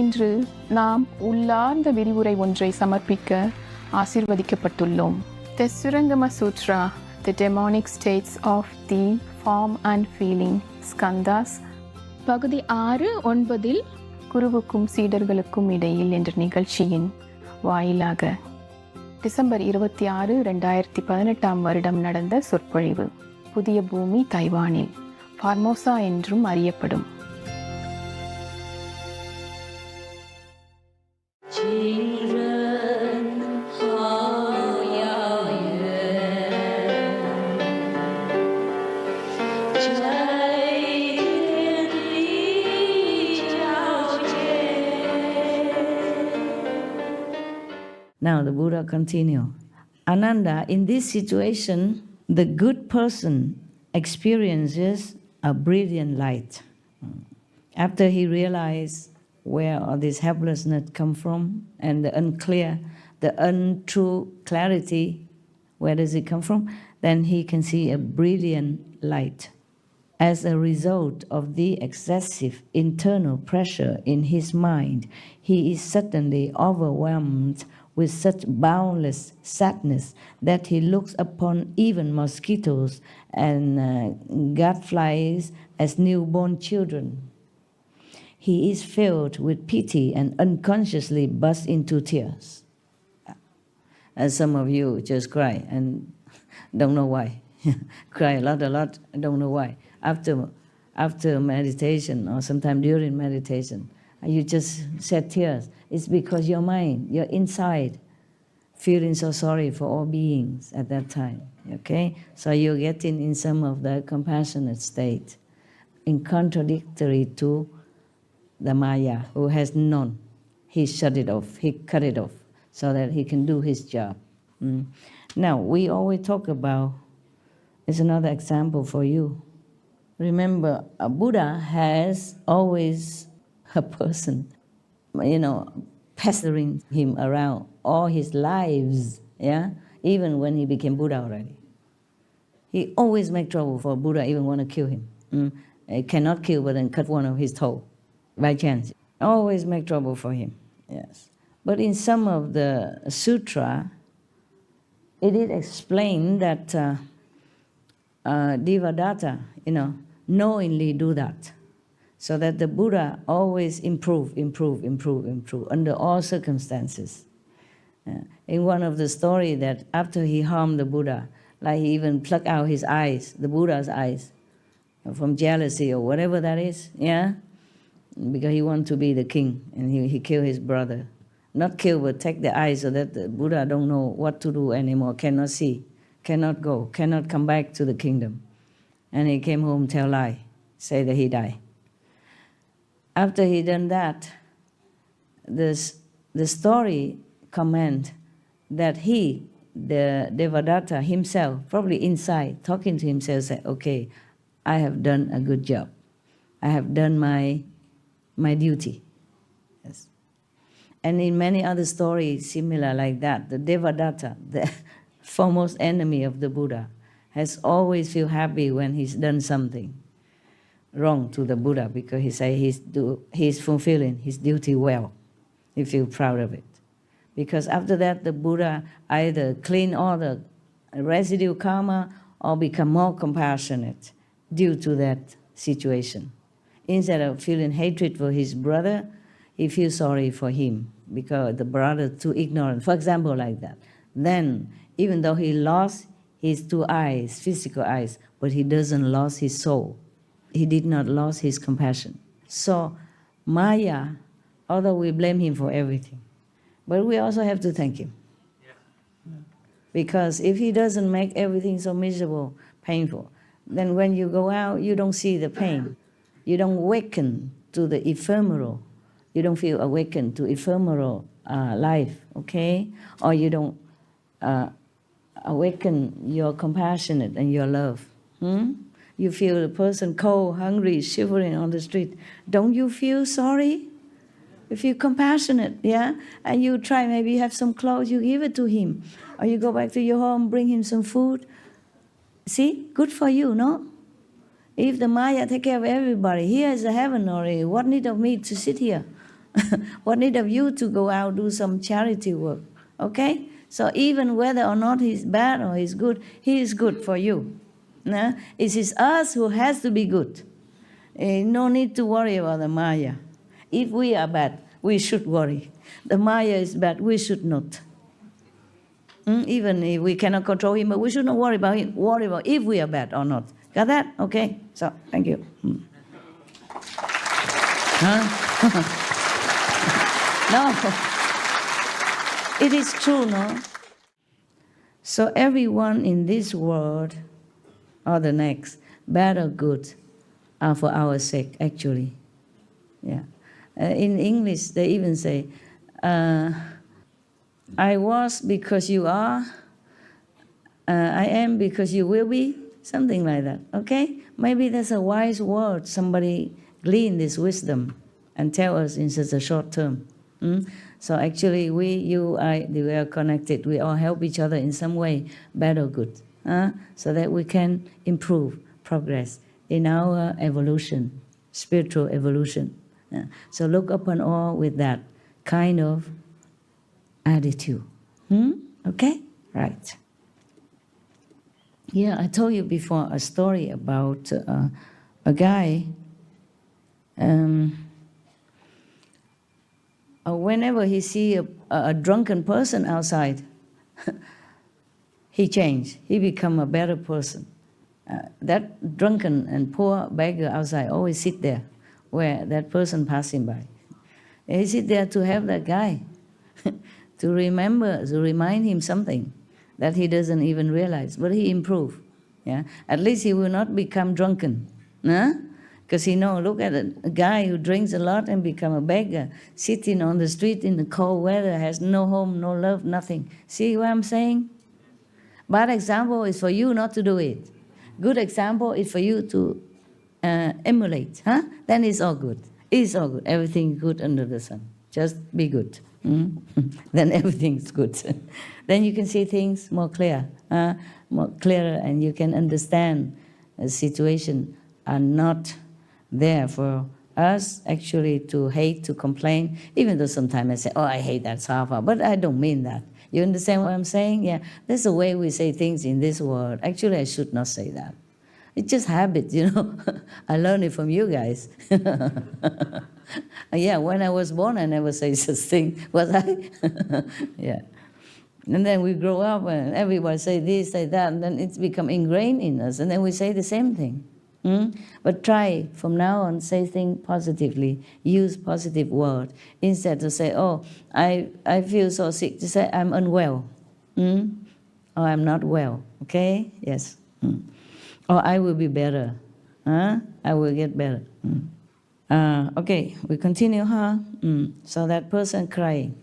இன்று நாம் உள்ளார்ந்த விரிவுரை ஒன்றை சமர்ப்பிக்க ஆசீர்வதிக்கப்பட்டுள்ளோம். The Surangama Sutra, The Demonic States of the Form and Feeling Skandhas, பகுதி 6-9 குருவுக்கும் சீடர்களுக்கும் இடையில் என்ற நிகழ்ச்சியின் வாயிலாக டிசம்பர் 26, 2018 வருடம் நடந்த சொற்பொழிவு. புதிய பூமி தைவானில் ஃபார்மோசா என்றும் அறியப்படும். Now the Buddha continue. Ananda, in this situation, the good person experiences a brilliant light. After he realized where all this helplessness come from and the unclear, the untrue clarity, where does it come from? Then he can see a brilliant light. As a result of the excessive internal pressure in his mind, he is suddenly overwhelmed with such boundless sadness that he looks upon even mosquitoes and gadflies as newborn children. He is filled with pity and unconsciously bursts into tears. As some of you just cry and don't know why. Cry a lot, don't know why. After meditation or sometime during meditation, you just shed tears. It's because your mind, your inside, feeling so sorry for all beings at that time. Okay? So you're getting in some of the compassionate state, in contradictory to the Maya, who has none. He shut it off, he cut it off, so that he can do his job. Now, we always talk about, it's another example for you. Remember, a Buddha has always a person, pestering him around all his lives, yeah? Even when he became Buddha already. He always make trouble for Buddha, even want to kill him. He cannot kill, but then cut one of his toe, by chance. Always make trouble for him, yes. But in some of the sutra, it is explained that Devadatta, knowingly do that. So that the Buddha always improve under all circumstances. In one of the story that after he harmed the Buddha, like he even plucked out his eyes, the Buddha's eyes, from jealousy or whatever that is, yeah? Because he wanted to be the king, and he killed his brother. Not kill, but take the eyes so that the Buddha don't know what to do anymore, cannot see, cannot go, cannot come back to the kingdom. And he came home, tell lie, say that he died. After he done that, the story comment that he, the Devadatta himself, probably inside, talking to himself, said, okay, I have done a good job. I have done my duty. Yes. And in many other stories similar like that, the Devadatta, the foremost enemy of the Buddha, has always feel happy when he's done something wrong to the Buddha, because he say he's fulfilling his duty well. He feel proud of it. Because after that, the Buddha either clean all the residue karma or become more compassionate due to that situation. Instead of feeling hatred for his brother, he feels sorry for him because the brother too ignorant. For example, like that. Then, even though he lost his 2 eyes, physical eyes, but he doesn't lose his soul. He did not lose his compassion. So, Maya, although we blame him for everything, but we also have to thank him. Because if he doesn't make everything so miserable, painful, then when you go out, you don't see the pain. You don't awaken to the ephemeral. You don't feel awakened to ephemeral life, okay? Or you don't awaken your compassionate and your love. You feel the person cold, hungry, shivering on the street. Don't you feel sorry? You feel compassionate, yeah? And you try, maybe you have some clothes, you give it to him. Or you go back to your home, bring him some food. See, good for you, no? If the Maya take care of everybody, here is the heaven already. What need of me to sit here? What need of you to go out do some charity work? Okay? So even whether or not he's bad or he's good, he is good for you. No? It is us who has to be good. No need to worry about the Maya. If we are bad, we should worry. The Maya is bad, we should not. Even if we cannot control him, but we should not worry about him. Worry about if we are bad or not. Got that? Okay. So, thank you. Huh? No. It is true, no? So everyone in this world or the next, bad or good, are for our sake, actually. Yeah. In English, they even say, I was because you are, I am because you will be, something like that, okay? Maybe that's a wise word. Somebody glean this wisdom and tell us in such a short term. So actually, we, you, I, we are connected. We all help each other in some way, bad or good, so that we can improve, progress in our evolution, spiritual evolution. So look upon all with that kind of attitude. Okay? Right. Yeah, I told you before a story about a guy. Whenever he see a drunken person outside, he changed. He become a better person. That drunken and poor beggar outside always sit there where that person passing by. He sit there to help that guy, to remember, to remind him something that he doesn't even realize. But he improved. Yeah? At least he will not become drunken. Because he know, look at a guy who drinks a lot and become a beggar, sitting on the street in the cold weather, has no home, no love, nothing. See what I'm saying? Bad example is for you not to do it. Good example is for you to emulate. Then it's all good. It's all good. Everything good under the sun. Just be good. Then everything's good. Then you can see things more clear, more clearer, and you can understand the situation are not there for us actually to hate, to complain, even though sometimes I say, oh, I hate that Safa, but I don't mean that. You understand what I'm saying? Yeah, that's the way we say things in this world. Actually, I should not say that. It's just habit, you know. I learned it from you guys. Yeah, when I was born, I never say such thing, was I? Yeah. And then we grow up and everybody say this, say that, and then it's become ingrained in us, and then we say the same thing. But try from now on, say things positively, use positive word, instead to say, oh, I feel so sick, to say I'm unwell, or I'm not well, okay? Yes. Or I will be better, I will get better. Okay, we continue, So that person crying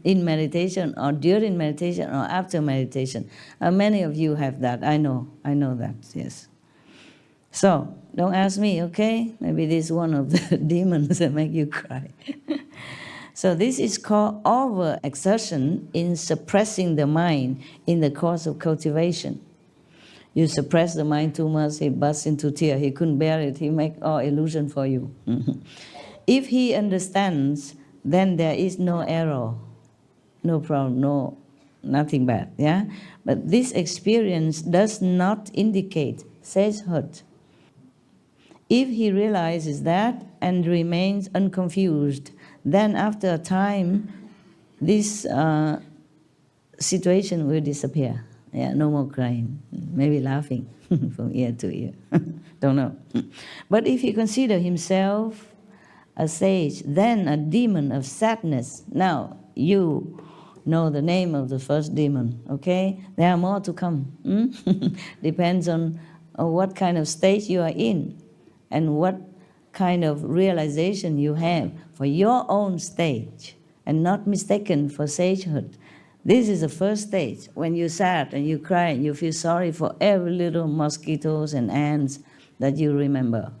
in meditation or during meditation or after meditation. Many of you have that, I know that, yes. So, don't ask me, okay? Maybe this is one of the demons that make you cry. So this is called overexertion in suppressing the mind in the course of cultivation. You suppress the mind too much, he bursts into tears. He couldn't bear it. He make all illusion for you. If he understands, then there is no error, no problem, nothing bad. Yeah. But this experience does not indicate sage-hut. If he realizes that and remains unconfused, then after a time, this situation will disappear. Yeah, no more crying, maybe laughing from ear to ear. Don't know. But if he considers himself a sage, then a demon of sadness. Now, you know the name of the first demon, okay? There are more to come. Depends on what kind of stage you are in and what kind of realization you have for your own stage, and not mistaken for sagehood. This is the first stage, when you sad and you cry and you feel sorry for every little mosquitoes and ants that you remember.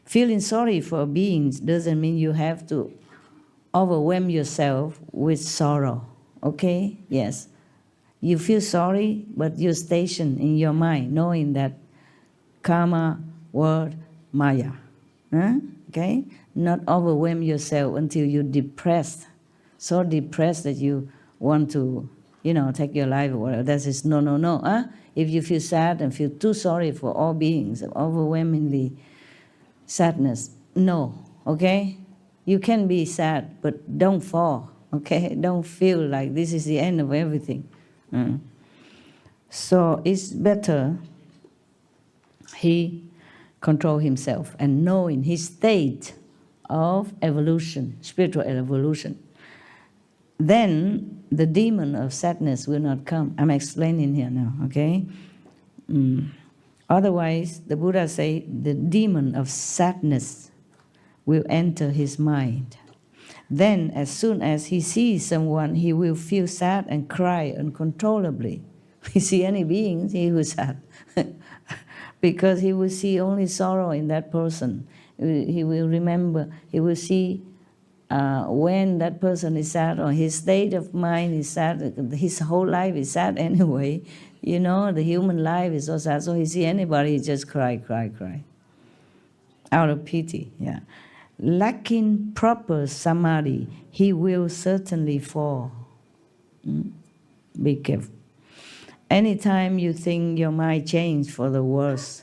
Feeling sorry for beings doesn't mean you have to overwhelm yourself with sorrow, okay? Yes. You feel sorry, but you're stationed in your mind, knowing that karma, word, maya. okay? Not overwhelm yourself until you're depressed, so depressed that you want to, take your life or whatever. That is no. Huh? If you feel sad and feel too sorry for all beings, overwhelmingly sadness, no, okay? You can be sad, but don't fall, okay? Don't feel like this is the end of everything. So it's better he control himself and know in his state of evolution, spiritual evolution. Then the demon of sadness will not come. I'm explaining here now, okay? Otherwise, the Buddha say the demon of sadness will enter his mind. Then, as soon as he sees someone, he will feel sad and cry uncontrollably. If he see any beings, he will sad. Because he will see only sorrow in that person. He will remember, he will see when that person is sad or his state of mind is sad, his whole life is sad anyway. The human life is so sad. So he see anybody, he just cry. Out of pity, yeah. Lacking proper samadhi, he will certainly fall. Be careful. Anytime you think your mind changed for the worse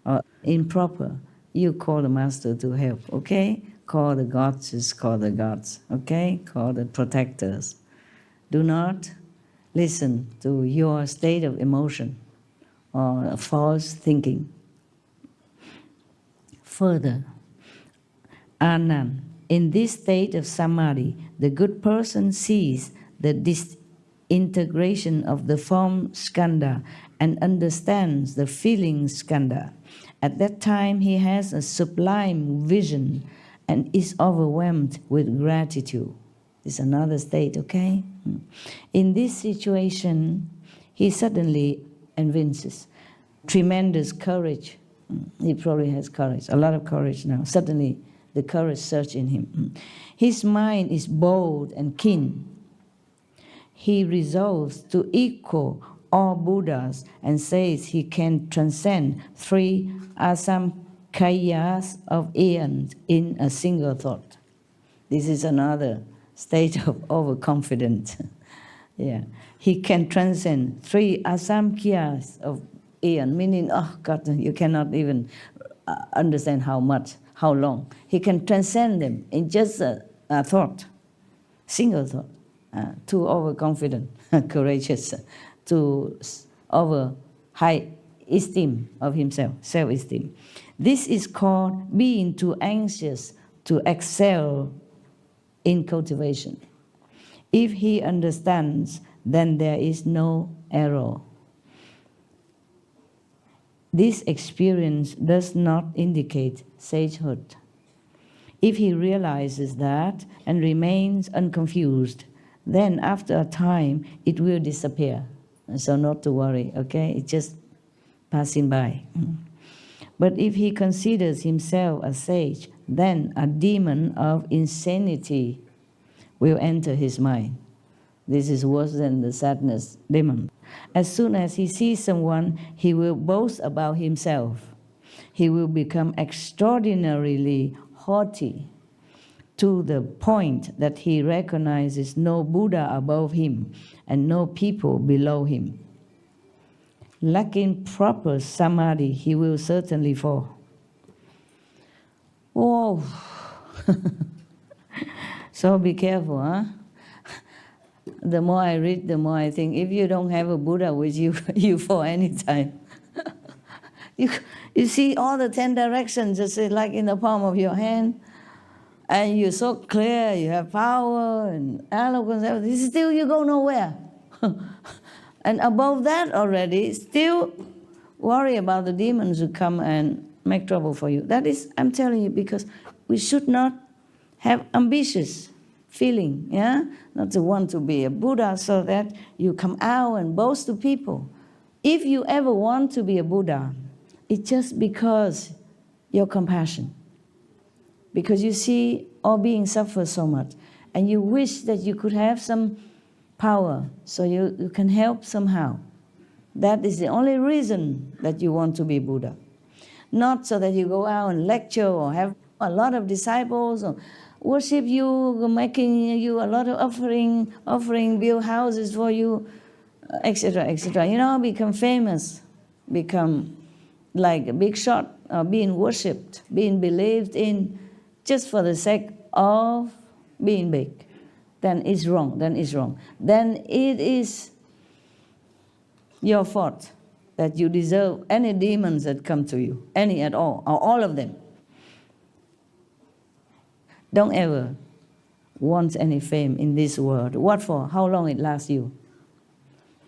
or improper, you call the master to help, okay? Call the gods, okay? Call the protectors. Do not listen to your state of emotion or false thinking. Further, Anand, in this state of samadhi, the good person sees the disintegration of the form skandha and understands the feeling skandha. At that time, he has a sublime vision and is overwhelmed with gratitude. It's another state, okay? In this situation, he suddenly evinces tremendous courage. He probably has courage, a lot of courage now. Suddenly, the courage surges in him. His mind is bold and keen. He resolves to equal all Buddhas and says he can transcend 3 asamkhayas of aeons in a single thought. This is another state of overconfidence. Yeah, he can transcend 3 asamkhayas of aeon, meaning, oh God, you cannot even understand how long. He can transcend them in just a thought, single thought. Too overconfident, courageous, too over high esteem of himself, self-esteem. This is called being too anxious to excel in cultivation. If he understands, then there is no error. This experience does not indicate sagehood. If he realizes that and remains unconfused, then after a time it will disappear. So not to worry, okay? It's just passing by. But if he considers himself a sage, then a demon of insanity will enter his mind. This is worse than the sadness demon. As soon as he sees someone, he will boast about himself. He will become extraordinarily haughty to the point that he recognizes no Buddha above him and no people below him. Lacking proper samadhi, he will certainly fall. Whoa! So be careful, huh? The more I read, the more I think, if you don't have a Buddha with you, you fall anytime. You see all the 10 directions just like in the palm of your hand, and you're so clear, you have power and eloquence, everything. Still you go nowhere. And above that already, still worry about the demons who come and make trouble for you. That is, I'm telling you, because we should not have ambitious feeling, yeah? Not to want to be a Buddha so that you come out and boast to people. If you ever want to be a Buddha, it's just because your compassion. Because you see all beings suffer so much, and you wish that you could have some power so you can help somehow. That is the only reason that you want to be Buddha. Not so that you go out and lecture or have a lot of disciples worship you, making you a lot of offering, build houses for you, etc., etc. You know, become famous, become like a big shot, being worshipped, being believed in, just for the sake of being big. Then it's wrong. Then it is your fault that you deserve any demons that come to you, any at all, or all of them. Don't ever want any fame in this world. What for? How long it lasts you?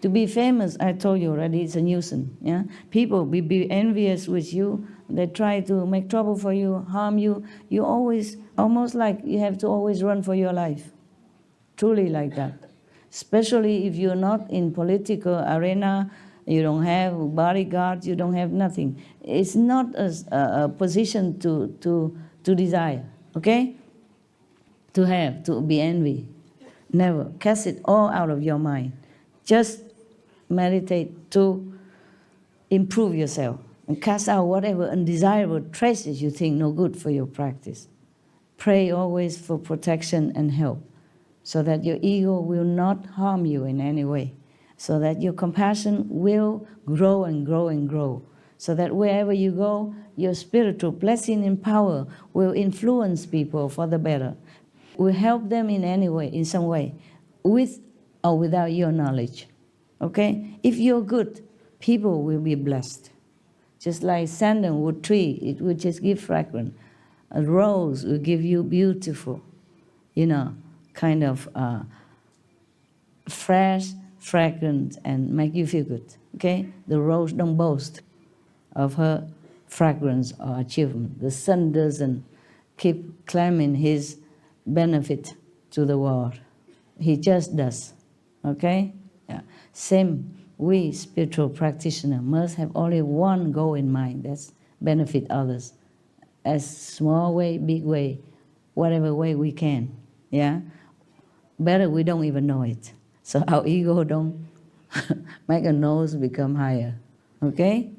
To be famous, I told you already, it's a nuisance. Yeah? People be envious with you. They try to make trouble for you, harm you. You always, almost like you have to always run for your life. Truly like that. Especially if you're not in political arena, you don't have bodyguards, you don't have nothing. It's not a position to desire, okay? To have, to be envy. Never. Cast it all out of your mind. Just meditate to improve yourself and cast out whatever undesirable traces you think no good for your practice. Pray always for protection and help so that your ego will not harm you in any way, so that your compassion will grow and grow and grow, so that wherever you go, your spiritual blessing and power will influence people for the better, will help them in any way, in some way, with or without your knowledge. Okay? If you're good, people will be blessed. Just like sandalwood tree, it will just give fragrance. A rose will give you beautiful, kind of fresh fragrance and make you feel good. Okay? The rose don't boast of her fragrance or achievement. The sun doesn't keep claiming his benefit to the world. He just does. Okay? Yeah. Same, we spiritual practitioners must have only one goal in mind, that's benefit others. As small way, big way, whatever way we can. Yeah? Better we don't even know it. So our ego don't make a nose become higher. Okay?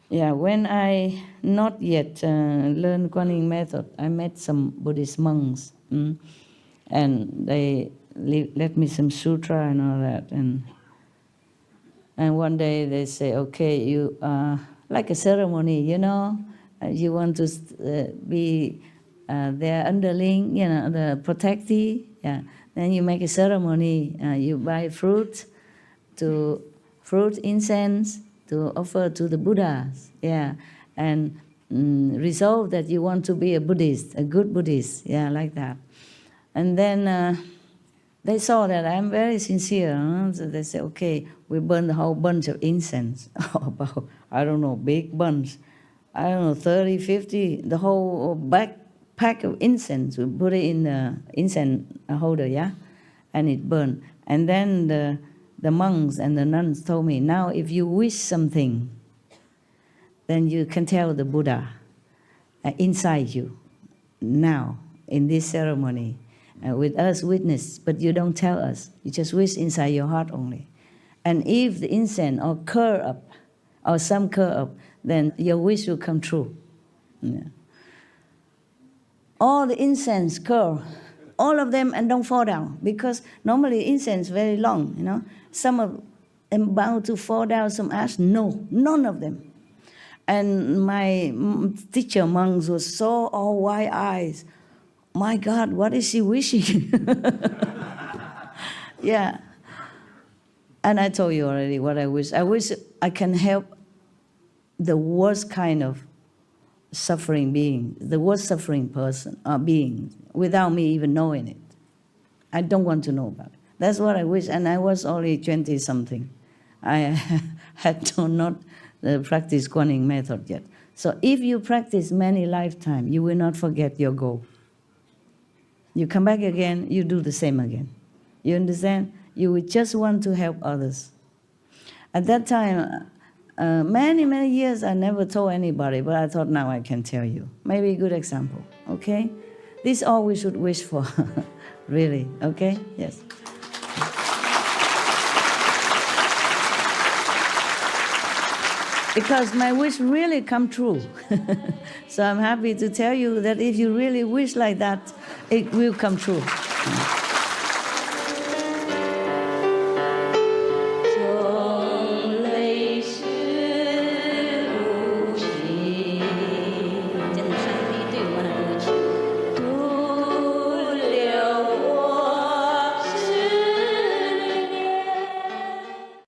Yeah, when I not yet learned Kuan Yin method, I met some Buddhist monks. And they let me some sutra and all that. And one day they say, okay, you like a ceremony, you want to be their underling, the protectee. Yeah. Then you make a ceremony. You buy fruit, incense to offer to the Buddhas. Yeah, and resolve that you want to be a Buddhist, a good Buddhist. Yeah, like that. And then they saw that I'm very sincere. So they say, okay, we burn the whole bunch of incense. About, I don't know, big bunch. 30, 50, the whole pack of incense. We put it in the incense holder, yeah? And it burned. And then the monks and the nuns told me, now if you wish something, then you can tell the Buddha inside you, now, in this ceremony. With us witness, but you don't tell us. You just wish inside your heart only. And if the incense or curl up, or some curl up, then your wish will come true. Yeah. All the incense curl, all of them, and don't fall down, because normally incense is very long, Some of them bound to fall down, some ash. No, none of them. And my teacher monks were so all wide eyes. My God, what is she wishing? Yeah. And I told you already what I wish. I wish I can help the worst kind of suffering being, the worst suffering person or being, without me even knowing it. I don't want to know about it. That's what I wish. And I was only 20-something. I had not practiced Kuan Yin method yet. So if you practice many lifetimes, you will not forget your goal. You come back again, you do the same again. You understand? You would just want to help others. At that time, many, many years, I never told anybody, but I thought now I can tell you. Maybe a good example, okay? This is all we should wish for, really, okay? Yes. because my wish really come true. So I'm happy to tell you that if you really wish like that, it will come true.